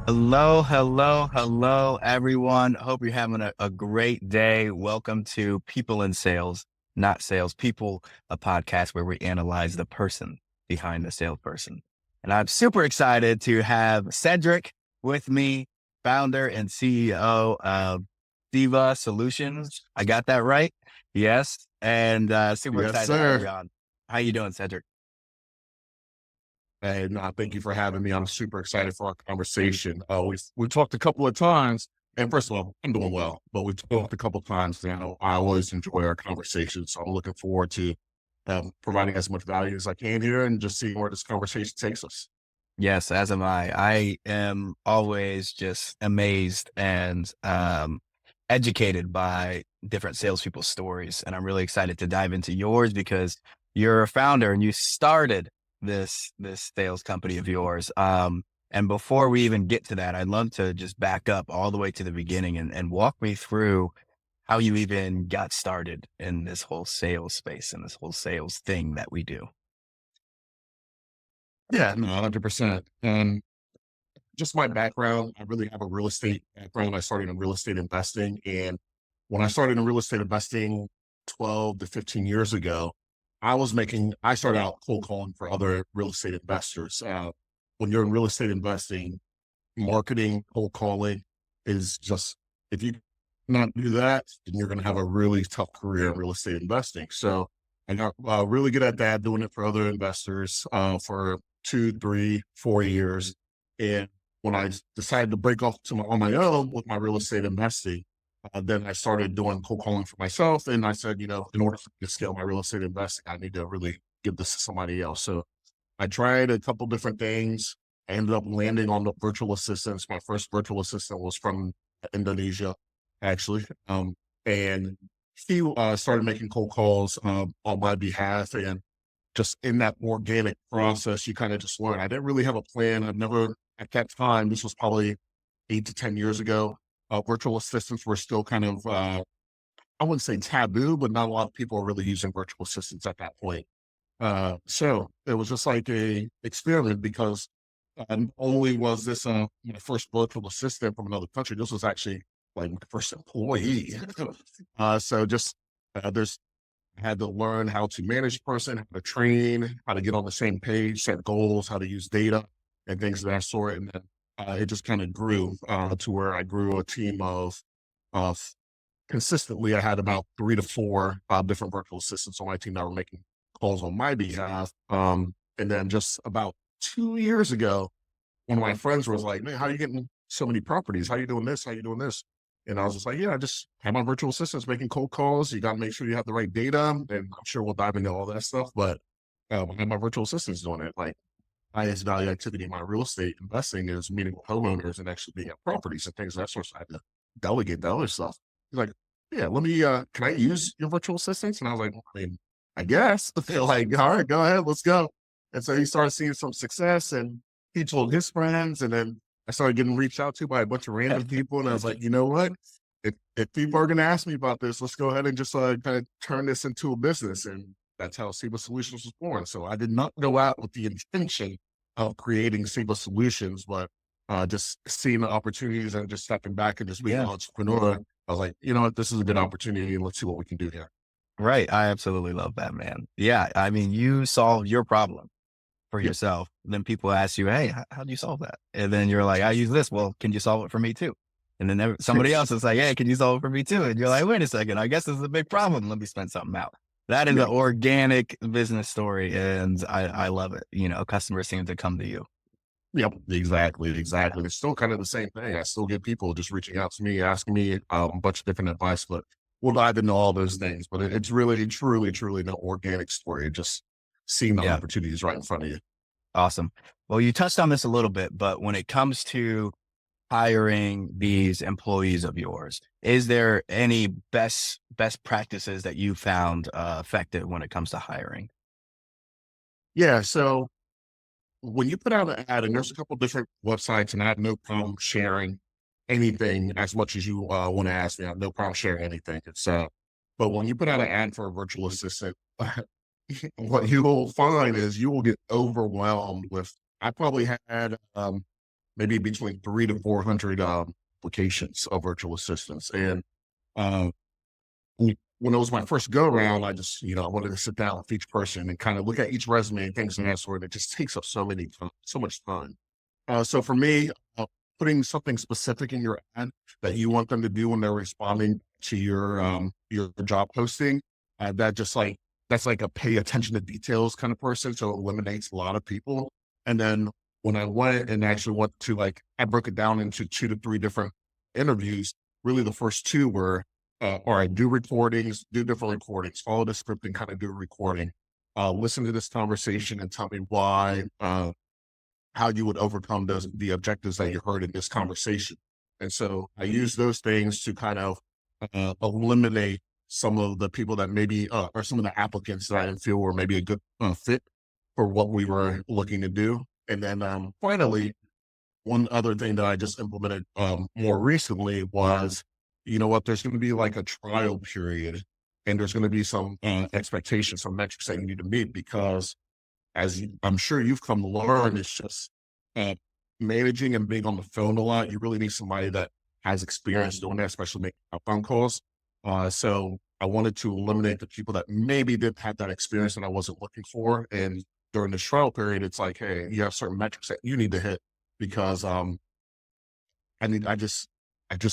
Hello, hello, hello, everyone. Hope you're having a great day. Welcome to People in Sales, Not Sales People, a podcast where we analyze the person behind the salesperson. And I'm super excited to have Cedric with me, founder and CEO of CEVA Solutions. I got that right? Yes. And super Yes, excited to have you sir. on. How you doing, Cedric? And thank you for having me. I'm super excited for our conversation. We talked a couple of times, and first of all, I'm doing well. But we've talked a couple of times now. I always enjoy our conversations, so I'm looking forward to providing as much value as I can here, and just seeing where this conversation takes us. Yes, as am I. I am always just amazed and educated by different salespeople's stories. And I'm really excited to dive into yours because you're a founder and you started this sales company of yours. And before we even get to that, I'd love to just back up all the way to the beginning and walk me through how you even got started in this whole sales space and this whole sales thing that we do. Yeah, no, 100%. And just my background, I really have a real estate background. I started in real estate investing, and when I started in real estate investing 12 to 15 years ago, I started out cold calling for other real estate investors. When you're in real estate investing, marketing, cold calling is just, if you not do that, then you're going to have a really tough career in real estate investing. So I got really good at that, doing it for other investors for 2, 3, 4 years. And when I decided to break off on my own with my real estate investing, then I started doing cold calling for myself. And I said, in order for me to scale my real estate investing, I need to really give this to somebody else. So I tried a couple different things. I ended up landing on the virtual assistants. My first virtual assistant was from Indonesia, actually. And he started making cold calls on my behalf. And just in that organic process, you kind of just learn. I didn't really have a plan. I've never, at that time, this was probably 8 to 10 years ago, virtual assistants were still kind of, I wouldn't say taboo, but not a lot of people are really using virtual assistants at that point. So it was just like a experiment because only was this my first virtual assistant from another country. This was actually like my first employee. So just there's I had to learn how to manage a person, how to train, how to get on the same page, set goals, how to use data, and things of that sort. And then it just kind of grew to where I grew a team of consistently. I had about 3 to 4 different virtual assistants on my team that were making calls on my behalf. And then just about 2 years ago, one of my friends was like, "Man, how are you getting so many properties? How are you doing this? How are you doing this?" And I was just like, "Yeah, I just have my virtual assistants making cold calls. You got to make sure you have the right data." And I'm sure we'll dive into all that stuff. But I have my virtual assistants doing it. Like, highest value activity in my real estate investing is meeting with homeowners and actually being at properties and things of that sort. So I had to delegate the other stuff. He's like, "Yeah, let me, can I use your virtual assistants?" And I was like, "I mean, I guess." They're like, "All right, go ahead, let's go." And so he started seeing some success and he told his friends. And then I started getting reached out to by a bunch of random people. And I was like, you know what? If people are going to ask me about this, let's go ahead and just kind of turn this into a business. And that's how CEVA Solutions was born. So I did not go out with the intention of creating CEVA Solutions, but just seeing the opportunities and just stepping back and just being an entrepreneur. I was like, you know what, this is a good opportunity. And let's see what we can do here. Right. I absolutely love that, man. Yeah. I mean, you solve your problem for Yep. yourself. Then people ask you, "Hey, how do you solve that?" And then you're like, "I use this." Well, can you solve it for me too? And then somebody else is like, "Hey, can you solve it for me too?" And you're like, "Wait a second. I guess this is a big problem. Let me spend something out." That is an Yep. organic business story. And I love it. Customers seem to come to you. Yep, exactly, exactly. It's still kind of the same thing. I still get people just reaching out to me, asking me a bunch of different advice, but we'll dive into all those things. But it's really, truly, truly an organic story. Just seeing the Yeah. opportunities right in front of you. Awesome. Well, you touched on this a little bit, but when it comes to hiring these employees of yours, is there any best practices that you found effective when it comes to hiring? Yeah. So when you put out an ad, and there's a couple different websites, and I have no problem sharing anything as much as you want to ask me. I have no problem sharing anything. But when you put out an ad for a virtual assistant, what you will find is you will get overwhelmed with. I probably had maybe between 300 to 400 applications of virtual assistants. And uh, when it was my first go around, I just, I wanted to sit down with each person and kind of look at each resume and things of that sort. It just takes up so much time. So for me, putting something specific in your ad that you want them to do when they're responding to your job posting, that just like that's like a pay attention to details kind of person. So it eliminates a lot of people. And then when I went and actually went to I broke it down into 2 to 3 different interviews. Really, the first two were, all right, do recordings, do different recordings, follow the script and kind of do a recording. Listen to this conversation and tell me why, how you would overcome the objectives that you heard in this conversation. And so I use those things to kind of eliminate some of the people that maybe, or some of the applicants that I didn't feel were maybe a good fit for what we were looking to do. And then finally, one other thing that I just implemented more recently was, you know what, there's going to be like a trial period and there's going to be some expectations, some metrics that you need to meet because I'm sure you've come to learn, it's just uh, managing and being on the phone a lot. You really need somebody that has experience doing that, especially making outbound calls. So I wanted to eliminate the people that maybe didn't have that experience that I wasn't looking for. And during the trial period, it's like, hey, you have certain metrics that you need to hit because I need, I just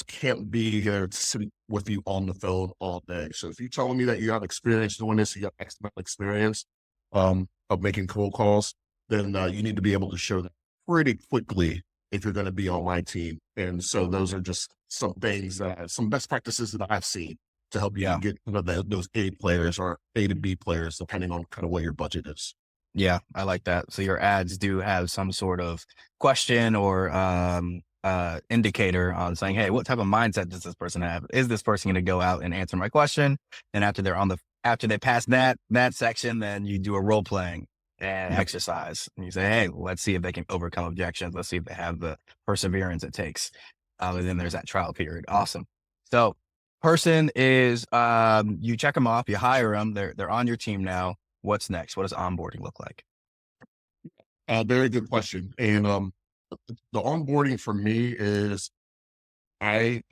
can't be here sitting with you on the phone all day. So if you're telling me that you have experience doing this, you have X amount of experience of making cold calls, then you need to be able to show that pretty quickly if you're going to be on my team. And so those are just some things, some best practices that I've seen to help you Yeah. get those A players or A to B players, depending on kind of what your budget is. Yeah, I like that. So your ads do have some sort of question or indicator on saying, hey, what type of mindset does this person have? Is this person going to go out and answer my question? And after they pass that section, then you do a role playing and Yep. exercise. And you say, hey, let's see if they can overcome objections. Let's see if they have the perseverance it takes. And then there's that trial period. Awesome. So person is you check them off, you hire them, they're on your team now. What's next? What does onboarding look like? Very good question. And the onboarding for me is I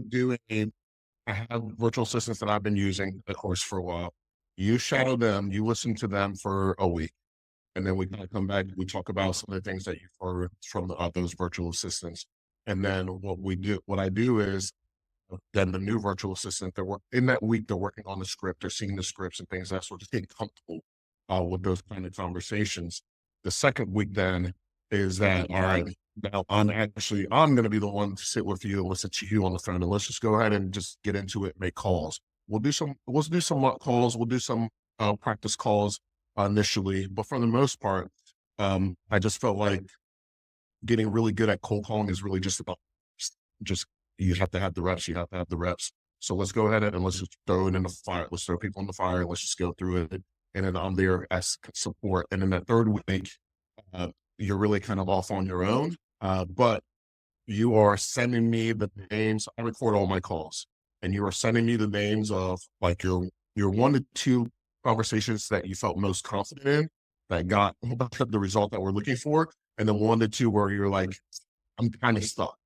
do I have virtual assistants that I've been using, of course, for a while. You shadow them, you listen to them for a week, and then we kind of come back. We talk about some of the things that you've heard from those virtual assistants, and then what I do is then the new virtual assistant, in that week, they're working on the script, they're seeing the scripts and things that sort, just getting comfortable with those kind of conversations. The second week then is that, all right, now I'm going to be the one to sit with you and listen to you on the phone, and let's just go ahead and just get into it, make calls. We'll do some mock calls, we'll do some practice calls initially, but for the most part, I just felt like getting really good at cold calling is really just about just you have to have the reps. You have to have the reps. So let's go ahead and let's just throw it in the fire. Let's throw people in the fire and let's just go through it. And then I'm there as support. And then that third week, uh, you're really kind of off on your own. But you are sending me the names. I record all my calls, and you are sending me the names of like your 1 to 2 conversations that you felt most confident in that got the result that we're looking for, and then 1 to 2 where you're like, I'm kind of stuck.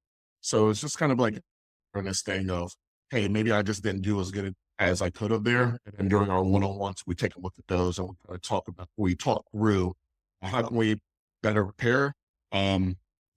So it's just kind of like this thing of, hey, maybe I just didn't do as good as I could have there. And then during our one-on-ones, we take a look at those and we talk through how can we better prepare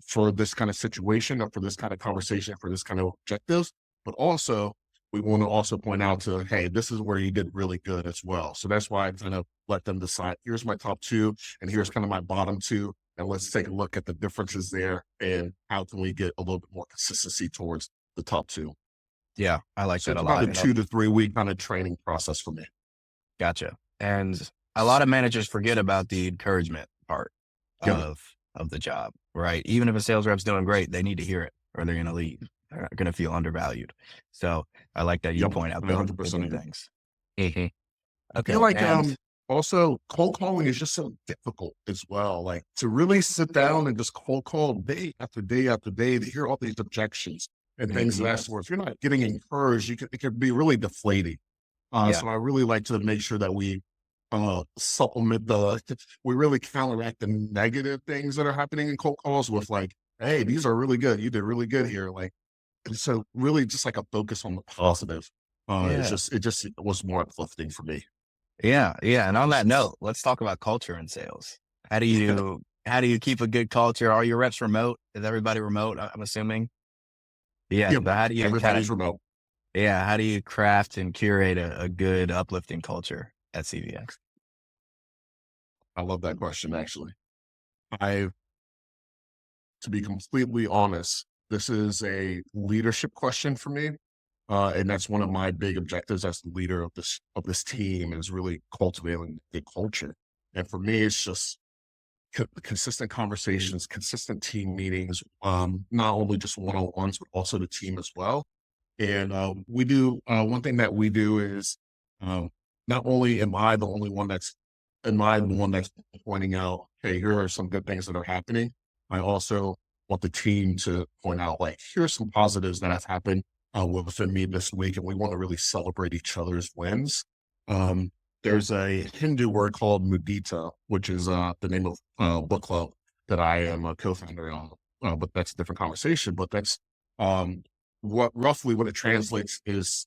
for this kind of situation or for this kind of conversation, for this kind of objectives. But also, we want to also point out to, hey, this is where you did really good as well. So that's why I kind of let them decide, here's my top 2 and here's kind of my bottom 2. And let's take a look at the differences there and how can we get a little bit more consistency towards the top 2. Yeah, I like So that a it's about lot. a 2 to 3 week kind of training process for me. Gotcha. And a lot of managers forget about the encouragement part Yeah. of the job, right? Even if a sales rep's doing great, they need to hear it or they're going to leave. They're going to feel undervalued. So I like that you Yep. point out the 100% good agree. things. Mhm. I feel Okay. like And also cold calling is just so difficult as well. Like to really sit down and just cold call day after day after day to hear all these objections and things of mhm, that sort. If you're not getting encouraged, it can be really deflating. yeah, So I really like to make sure that we supplement we really counteract the negative things that are happening in cold calls with like hey, these are really good. You did really good here. Like, and so really just like a focus on the positive. Yeah. It just was more uplifting for me. Yeah, yeah. And on that note, let's talk about culture in sales. How do you keep a good culture? Are your reps remote? Is everybody remote? I'm assuming. Yeah. Yeah, But how do you kind of everybody's remote. yeah, how do you craft and curate a good uplifting culture at CVS? I love that question, actually. I, to be completely honest, this is a leadership question for me. And that's one of my big objectives as the leader of this team is really cultivating a culture. And for me, it's just consistent conversations, consistent team meetings, not only just one on ones, but also the team as well. And we do one thing that we do is um, not only am I the one that's pointing out, hey, here are some good things that are happening. I also want the team to point out, like, here's some positives that have happened within me this week, and we want to really celebrate each other's wins. Um, there's a Hindu word called mudita, which is the name of book club that I am a co-founder on. But that's a different conversation. But that's um, what it translates is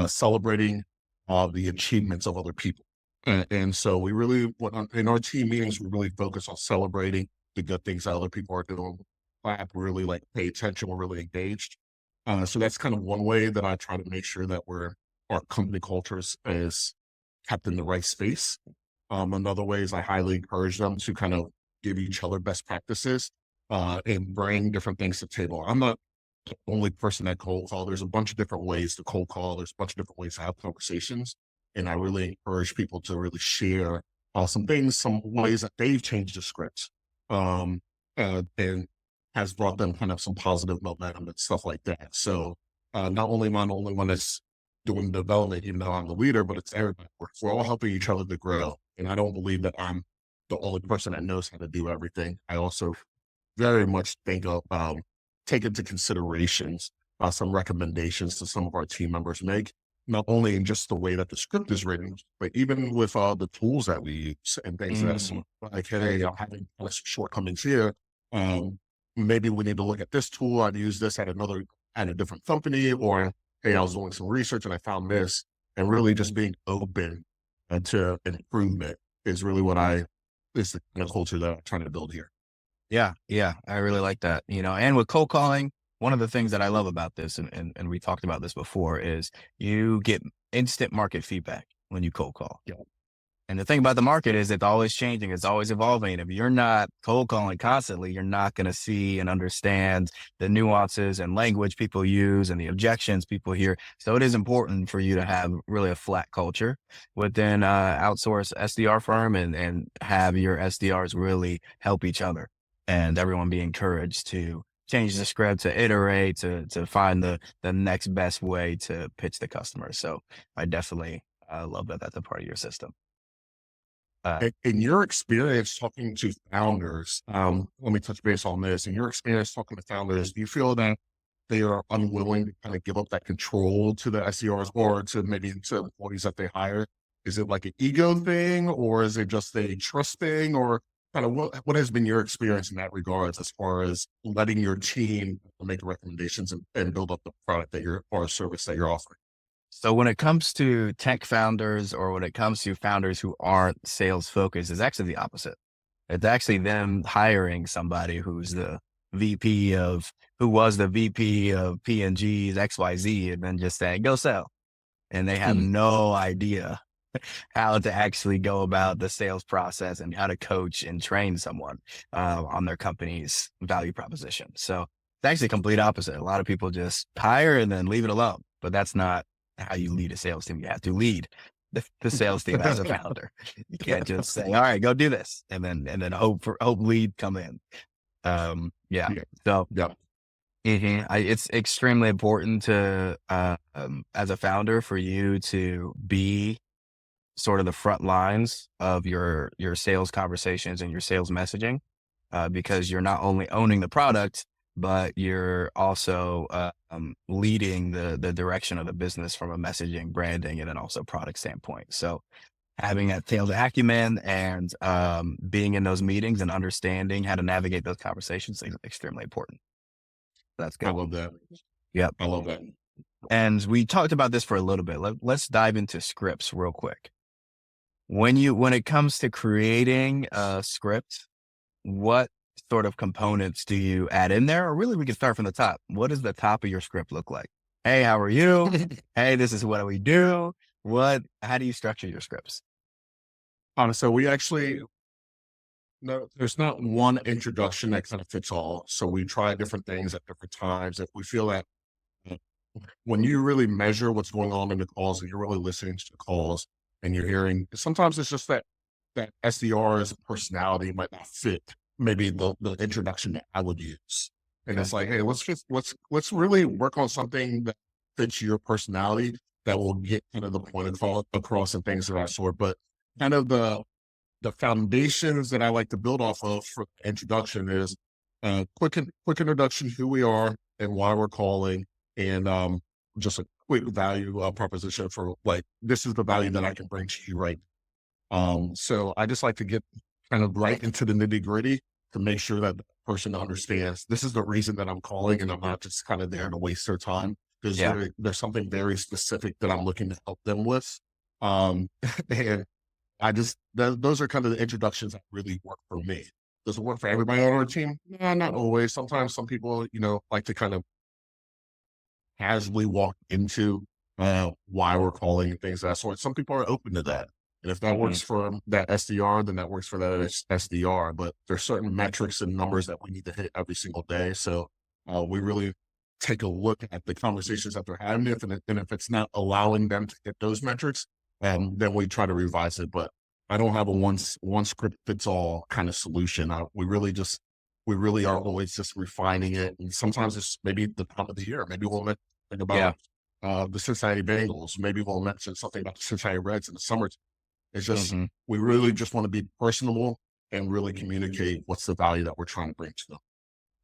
celebrating the achievements of other people. And so we really, in our team meetings, we really focus on celebrating the good things that other people are doing. Clap, really like pay attention. We're really engaged. So that's kind of one way that I try to make sure that our company culture is kept in the right space. Another way is I highly encourage them to kind of give each other best practices and bring different things to the table. I'm not the only person that cold call. There's a bunch of different ways to cold call. There's a bunch of different ways to have conversations. And I really encourage people to really share some things, some ways that they've changed the script and has brought them kind of some positive momentum and stuff like that. So not only am I the only one that's doing development, even though I'm the leader, but it's everybody. We're all helping each other to grow. And I don't believe that I'm the only person that knows how to do everything. I also very much think of take into considerations some recommendations to some of our team members make, not only in just the way that the script is written, but even with the tools that we use and things that's Mm, like, hey, I'm having some shortcomings here. Um, Maybe we need to look at this tool. I'd use this at a different company, or hey, I was doing some research and I found this, and really just being open to improvement is really is the kind of culture that I'm trying to build here. yeah, yeah. I really like that. And with cold calling, one of the things that I love about this, and we talked about this before, is you get instant market feedback when you cold call. Yeah. And the thing about the market is it's always changing. It's always evolving. If you're not cold calling constantly, you're not going to see and understand the nuances and language people use and the objections people hear. So it is important for you to have really a flat culture within outsource SDR firm and have your SDRs really help each other and everyone be encouraged to change the script, to iterate, to find the next best way to pitch the customer. So I definitely love that that's a part of your system. Uh, In your experience talking to founders, let me touch base on this. In your experience talking to founders, do you feel that they are unwilling to kind of give up that control to the SDRs or to maybe to employees that they hire? Is it like an ego thing, or is it just a trust thing, or kind of what has been your experience in that regards as far as letting your team make recommendations and build up the product that you're or service that you're offering? So when it comes to tech founders or when it comes to founders who aren't sales focused, it's actually the opposite. It's actually them hiring somebody who was the VP of P&G's XYZ and then just saying, go sell. And they have Mhm. no idea how to actually go about the sales process and how to coach and train someone on their company's value proposition. So it's actually complete opposite. A lot of people just hire and then leave it alone, but that's not how you lead a sales team. You have to lead the sales team as a founder. You can't just say, all right, go do this. And then hope lead come in. Yeah. Yeah. So Yeah. it's extremely important to, as a founder for you to be sort of the front lines of your sales conversations and your sales messaging, because you're not only owning the product, but you're also leading the direction of the business from a messaging, branding, and then also product standpoint. So having that sales acumen and being in those meetings and understanding how to navigate those conversations is extremely important. That's I good. love that. Yep. I love that. And we talked about this for a little bit. Let's dive into scripts real quick. When it comes to creating a script, what sort of components do you add in there? Or really, we can start from the top. What does the top of your script look like? Hey, how are you? Hey, this is what we do. How do you structure your scripts? So we actually, no, there's not one introduction that kind of fits all. So we try different things at different times. If we feel that uh, when you really measure what's going on in the calls and you're really listening to the calls and you're hearing, sometimes it's just that SDR's personality might not fit maybe the introduction that I would use. And Okay. it's like, hey, let's really work on something that fits your personality that will get kind of the point across and things of that sort. But kind of the foundations that I like to build off of for the introduction is quick introduction, who we are and why we're calling, and just a quick value proposition for like, this is the value that I can bring to you right. So I just like to get kind of right into the nitty gritty to make sure that the person understands this is the reason that I'm calling and I'm not just kind of there to waste their time because Yeah. there's something very specific that I'm looking to help them with. Um, and I just, those are kind of the introductions that really work for me. Does it work for everybody on our team? Yeah, not always. Sometimes some people, like to kind of casually walk into why we're calling and things of that sort. Some people are open to that. And if that Hmm. works for that SDR, then that works for that SDR. But there's certain metrics and numbers that we need to hit every single day. So we really take a look at the conversations that they're having. And if it's not allowing them to hit those metrics, then we try to revise it. But I don't have a one script fits all kind of solution. We really are always just refining it. And sometimes it's maybe the time of the year. Maybe we'll think Yeah. about the Cincinnati Bengals. Maybe we'll mention something about the Cincinnati Reds in the summer. It's just, Hmm. we really just want to be personable and really communicate what's the value that we're trying to bring to them.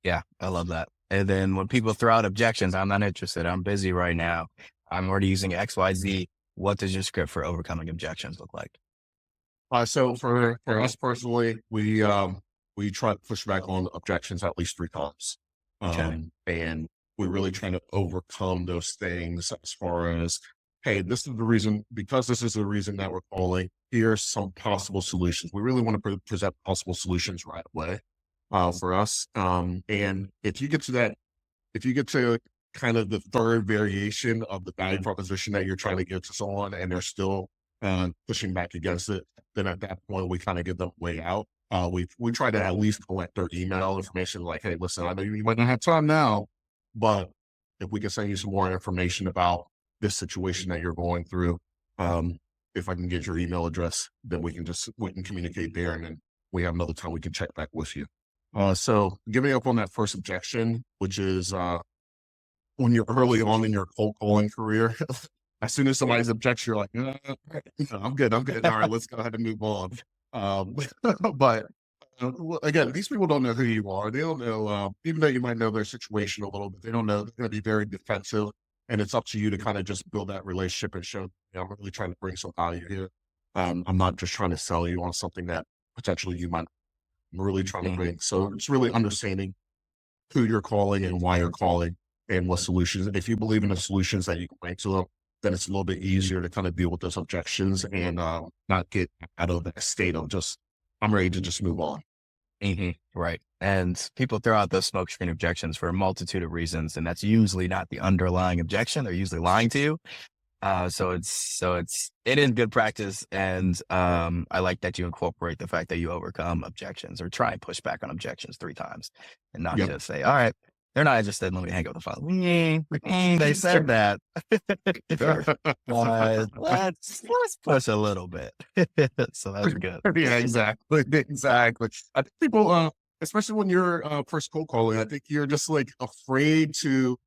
Yeah. I love that. And then when people throw out objections, I'm not interested. I'm busy right now. I'm already using XYZ. What does your script for overcoming objections look like? So for us personally, we try to push back on objections at least 3 times. Okay. And we're really trying to overcome those things as far as, hey, this is the reason, because this is the reason that we're calling, here's some possible solutions. We really want to present possible solutions right away for us. And if you get to kind of the third variation of the value proposition that you're trying to give to someone and they're still pushing back against it, then at that point we kind of give them a way out. We try to at least collect their email information, like, hey, listen, I know you might not have time now, but if we can send you some more information about this situation that you're going through, um, if I can get your email address, then we can communicate there, and then we have another time we can check back with you. So giving up on that first objection, which is when you're early on in your cold calling career, as soon as somebody's objects, you're like, no, I'm good. I'm good. All right, let's go ahead and move on. Um, but again, these people don't know who you are. They don't know, even though you might know their situation a little bit, they don't know. They're going to be very defensive. And it's up to you to kind of just build that relationship and show, I'm really trying to bring some value here. I'm not just trying to sell you on something that potentially you might, I'm really trying to Hmm. bring. So it's really understanding who you're calling and why you're calling and what solutions. And if you believe in the solutions that you can bring to them, then it's a little bit easier to kind of deal with those objections and not get out of that state of just, I'm ready to just move on. Hmm. Right. And people throw out those smokescreen objections for a multitude of reasons. And that's usually not the underlying objection. They're usually lying to you. It is good practice. And I like that you incorporate the fact that you overcome objections or try and push back on objections 3 times and not Yep. just say, all right, they're not interested. Let me hang up the phone. They said that. But let's push a little bit. So that's good. Yeah, exactly. Exactly. I think people, especially when you're first cold calling, I think you're just like afraid to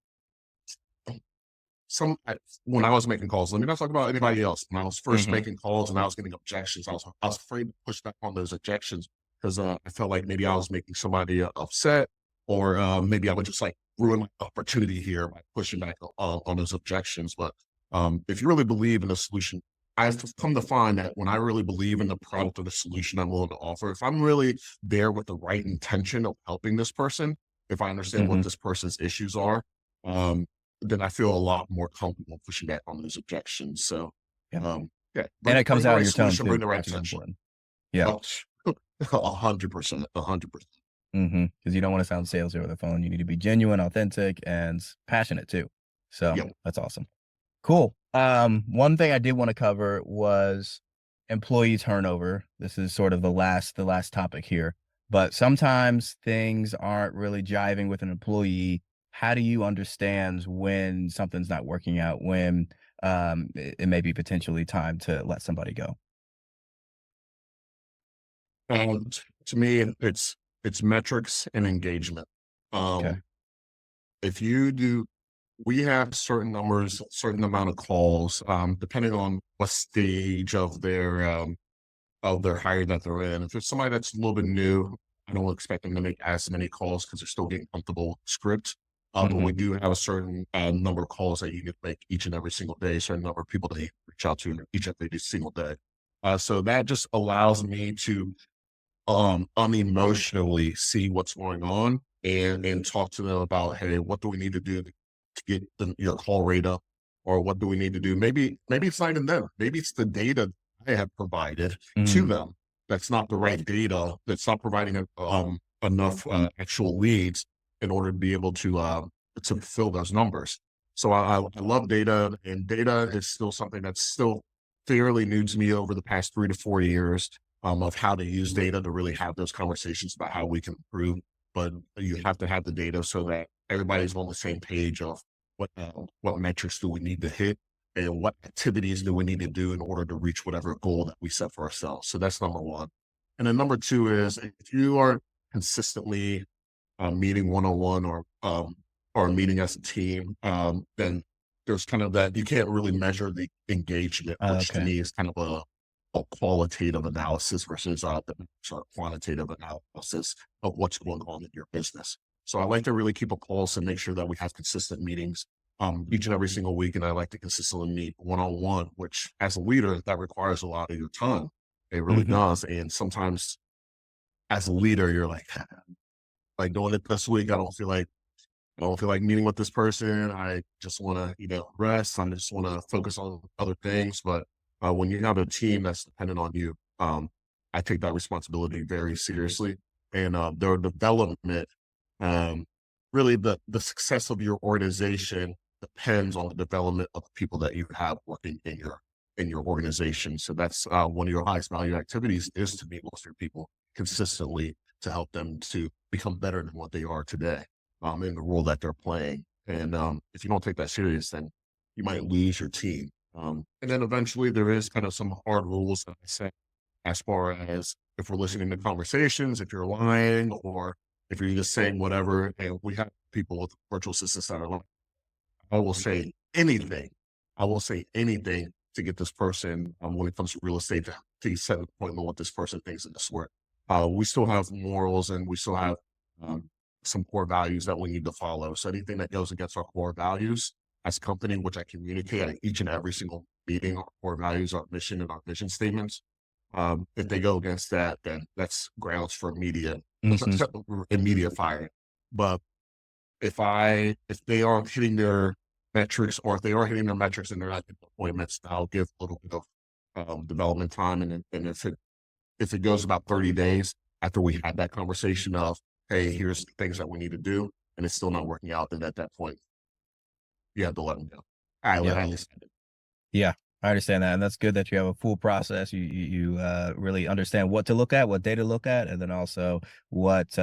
when I was making calls, let me not talk about anybody else. When I was first Hmm. making calls and I was getting objections, I was afraid to push back on those objections because I felt like maybe I was making somebody upset, or maybe I would just like ruin my opportunity here by pushing back on those objections. But if you really believe in a solution I've come to find that when I really believe in the product or the solution I'm willing to offer, if I'm really there with the right intention of helping this person, if I understand what Hmm. this person's issues are, um, then I feel a lot more comfortable pushing back on those objections. So, Yeah. yeah, And bring it bring comes the out of right your tone solution, bring too, the right which is intention. important. Yeah. Oh, 100%, 100%. Because you don't want to sound salesy over the phone. You need to be genuine, authentic, and passionate too. So Yeah. that's awesome. Cool. One thing I did want to cover was employee turnover. This is sort of the last topic here. But sometimes things aren't really jiving with an employee. How do you understand when something's not working out, when it may be potentially time to let somebody go? To me, it's metrics and engagement. Okay. Um, if you do We have certain numbers, certain amount of calls, depending on what stage of their hire that they're in. If it's somebody that's a little bit new, I don't expect them to make as many calls because they're still getting comfortable with the script. But Hmm. we do have a certain number of calls that you can make each and every single day, certain number of people that you reach out to each and every single day. So that just allows me to unemotionally see what's going on and talk to them about, hey, what do we need to do to get the call rate up, or what do we need to do? Maybe it's not even them. Maybe it's the data I have provided to Hmm. them that's not the right data. That's not providing enough actual leads in order to be able to fill those numbers. So I love data, and data is still something that's still fairly new to me over the past 3 to 4 years, of how to use data to really have those conversations about how we can improve. But you have to have the data so that everybody's on the same page of what metrics do we need to hit, and what activities do we need to do in order to reach whatever goal that we set for ourselves. So that's number one. And then number two is, if you are consistently meeting one on one, or meeting as a team, then there's kind of that you can't really measure the engagement, which to Okay. me is kind of a qualitative analysis versus the sort of quantitative analysis of what's going on in your business. So I like to really keep a pulse and make sure that we have consistent meetings each and every single week. And I like to consistently meet one on one, which as a leader, that requires a lot of your time. It really Hmm. does. And sometimes as a leader, you're like doing it this week. I don't feel like meeting with this person. I just want to, rest. I just want to focus on other things. But when you have a team that's dependent on you, I take that responsibility very seriously. And their development, um, really the success of your organization depends on the development of the people that you have working in your organization. So that's one of your highest value activities, is to meet with your people consistently to help them to become better than what they are today, in the role that they're playing. And if you don't take that serious, then you might lose your team. And then eventually there is kind of some hard rules that I set, as far as if we're listening to conversations, if you're lying, or if you're just saying whatever. And we have people with virtual assistants that are like, I will say anything. I will say anything to get this person, when it comes to real estate, to set an appointment with this person, things of this sort. We still have morals, and we still have um, some core values that we need to follow. So anything that goes against our core values as a company, which I communicate at each and every single meeting, our core values, our mission, and our vision statements. If they go against that, then that's grounds for Hmm. immediate fire. But if they aren't hitting their metrics, or if they are hitting their metrics and they're not getting appointments, I'll give a little bit of development time. And if it goes about 30 days after we had that conversation of, hey, here's the things that we need to do, and it's still not working out, then at that point, you have to let them go. Yeah. I understand it. Yeah, I understand that, and that's good that you have a full process. You really understand what to look at, what data to look at, and then also what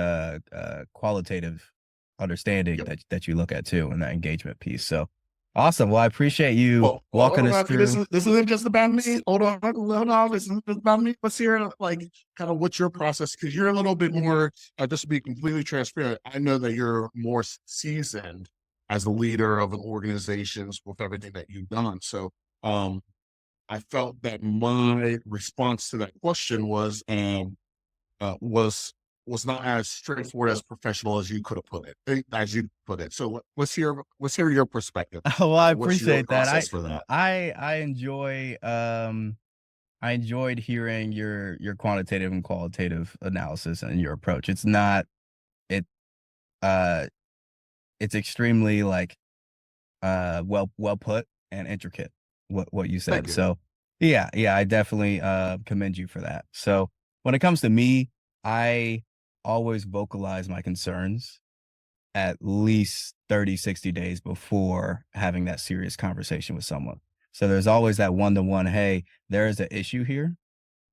qualitative understanding Yep. that you look at too, and that engagement piece. So awesome. Well, I appreciate you Well, walking hold us on. through. This isn't just about me. Hold on. This isn't just about me. Let's hear like kind of what's your process, because you're a little bit more. Just to be completely transparent, I know that you're more seasoned as a leader of an organizations with everything that you've done. So, um, I felt that my response to that question was was not as straightforward as professional as you could have put it, as you put it. So let's hear your perspective. Well, I What's your appreciate that. process for that? I enjoy I enjoyed hearing your quantitative and qualitative analysis and your approach. It's not it uh it's extremely like well put and intricate what you Thank said. you. So yeah, I definitely commend you for that. So when it comes to me, I always vocalize my concerns at least 30, 60 days before having that serious conversation with someone. So there's always that one-to-one, hey, there is an issue here.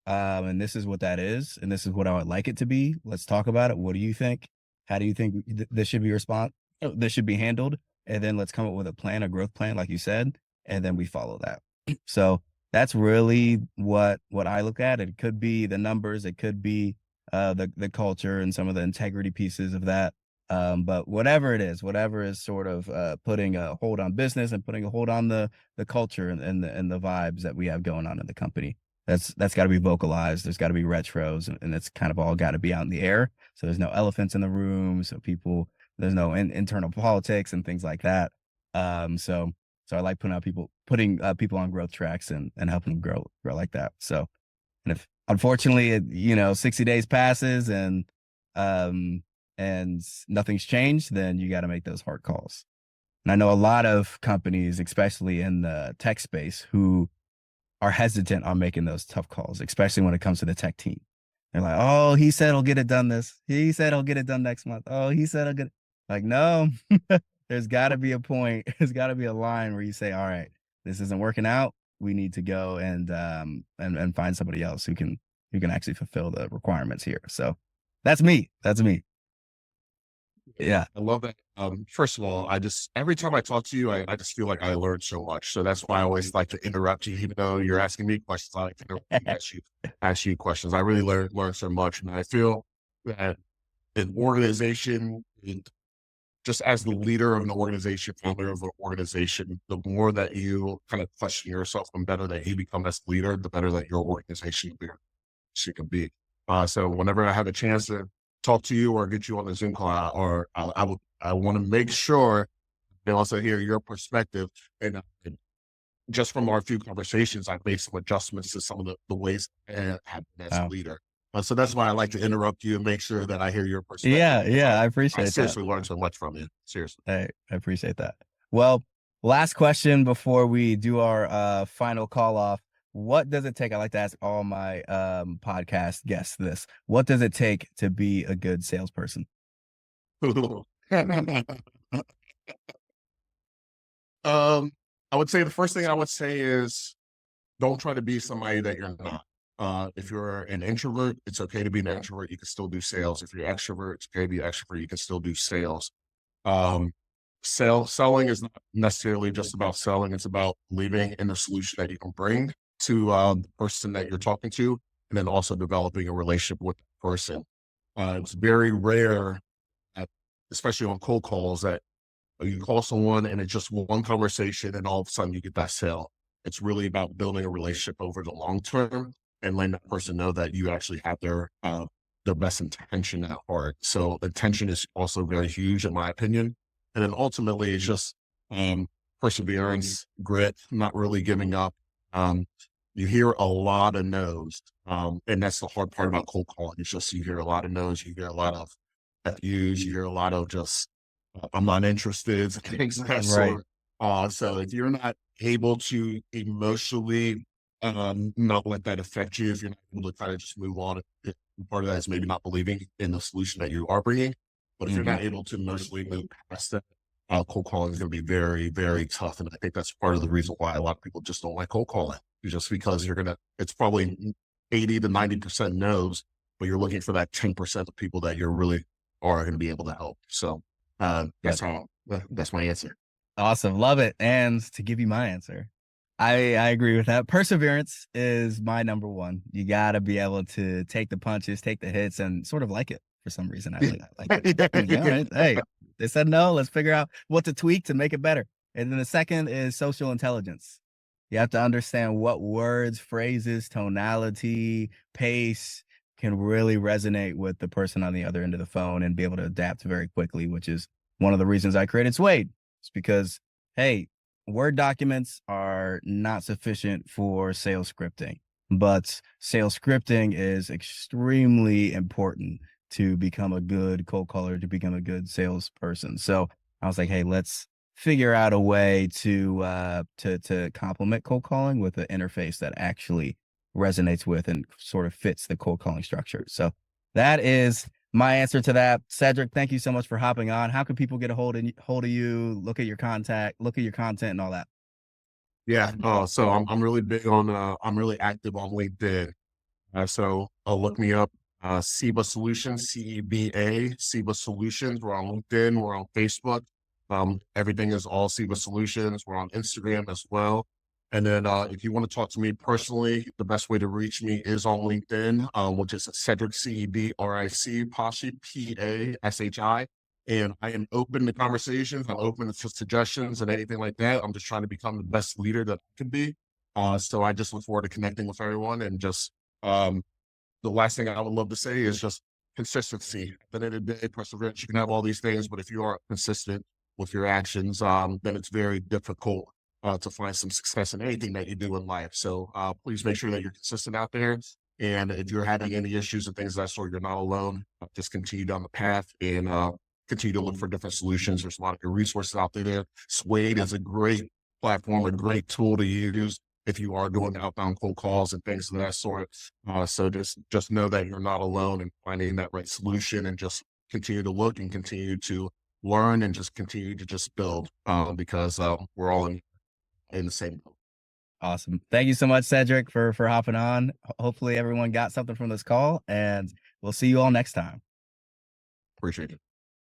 And this is what that is, and this is what I would like it to be. Let's talk about it. What do you think? How do you think this should be this should be handled? And then let's come up with a plan, a growth plan, like you said, and then we follow that. So that's really what I look at. It could be the numbers, it could be the culture and some of the integrity pieces of that. But whatever is sort of putting a hold on business and putting a hold on the culture and the vibes that we have going on in the company, that's got to be vocalized. There's got to be retros, and it's kind of all got to be out in the air. So there's no elephants in the room. So there's no internal politics and things like that. So I like putting people on growth tracks and helping them grow like that. So, and if unfortunately, 60 days passes um, and nothing's changed, then you got to make those hard calls. And I know a lot of companies, especially in the tech space, who are hesitant on making those tough calls, especially when it comes to the tech team. They're like, "Oh, he said he'll get it done this. He said he'll get it done next month. Oh, he said he'll get it." Like, no, there's got to be a point. There's got to be a line where you say, "All right, this isn't working out. We need to go and find somebody else who can actually fulfill the requirements here." So that's me. That's me. Yeah. I love that. First of all, I just every time I talk to you, I just feel like I learned so much. So that's why I always like to interrupt you, even though you're asking me questions. I like to interrupt you, ask you questions. I really learn so much, and I feel that an organization, and just as the leader of an organization, founder of an organization, the more that you kind of question yourself, and better that you become as leader, the better that your organization she can be. So whenever I have a chance to talk to you or get you on the Zoom call, I want to make sure and also hear your perspective. And just from our few conversations, I've made some adjustments to some of the ways I have been as a Oh, leader. So that's why I like to interrupt you and make sure that I hear your perspective yeah. because Yeah. I I appreciate that. seriously learned so much from you. Seriously. I appreciate that. Well, last question before we do our final call off. What does it take? I like to ask all my podcast guests this. What does it take to be a good salesperson? um, I would say the first thing I would say is don't try to be somebody that you're not. If you're an introvert, it's okay to be an introvert. You can still do sales. If you're extrovert, it's okay to be extrovert. You can still do sales. Um, selling is not necessarily just about selling. It's about believing in the solution that you can bring to the person that you're talking to, and then also developing a relationship with the person. It's very rare, at, especially on cold calls, that you call someone and it's just one conversation and all of a sudden you get that sale. It's really about building a relationship over the long term and letting that person know that you actually have their best intention at heart. So attention is also very huge in my opinion. And then ultimately it's just perseverance, grit, not really giving up. Um, you hear a lot of no's. And that's the hard part about cold calling. It's just you hear a lot of no's, you hear a lot of FUs, you hear a lot of just I'm not interested, things of that Right. sort. So if you're not able to emotionally not let that affect you, if you're not able to kind of just move on, part of that is maybe not believing in the solution that you are bringing. But if you're Hmm. not able to emotionally move past that, cold calling is going to be very, very tough. And I think that's part of the reason why a lot of people just don't like cold calling, just because it's probably 80 to 90% no's, but you're looking for that 10% of people that you're really are going to be able to help. So But that's my answer. awesome. Love it. And to give you my answer, I agree with that. Perseverance is my number one. You got to be able to take the punches, take the hits, and sort of like it for some reason. I like it. Like, all right, hey, they said no. Let's figure out what to tweak to make it better. And then the second is social intelligence. You have to understand what words, phrases, tonality, pace can really resonate with the person on the other end of the phone and be able to adapt very quickly, which is one of the reasons I created Suade. It's because, hey, Word documents are not sufficient for sales scripting, but sales scripting is extremely important to become a good cold caller, to become a good salesperson. So I was like, hey, let's figure out a way to complement cold calling with an interface that actually resonates with and sort of fits the cold calling structure. So that is my answer to that. Cedric, thank you so much for hopping on. How can people get a hold of you, look at your contact, look at your content and all that? Yeah. So I'm really big on I'm really active on LinkedIn. Look me up, CEVA Solutions, CEVA, CEVA Solutions. We're on LinkedIn, we're on Facebook. Everything is all CEVA Solutions. We're on Instagram as well. And then if you want to talk to me personally, the best way to reach me is on LinkedIn, which is Cedric, CEDRIC, Pashi, PASHI. And I am open to conversations. I'm open to suggestions and anything like that. I'm just trying to become the best leader that I can be. So I just look forward to connecting with everyone and just um, the last thing I would love to say is just consistency. At the end of the day, perseverance, you can have all these things, but if you aren't consistent with your actions, then it's very difficult to find some success in anything that you do in life. So please make sure that you're consistent out there. And if you're having any issues and things of that sort, you're not alone. Just continue down the path and continue to look for different solutions. There's a lot of good resources out there. Suade is a great platform, a great tool to use if you are doing outbound cold calls and things of that sort. So just know that you're not alone in finding that right solution, and just continue to look and continue to learn and just continue to just build because we're all in the same boat. Awesome. Thank you so much, Cedric, for hopping on. Hopefully everyone got something from this call, and we'll see you all next time. Appreciate it.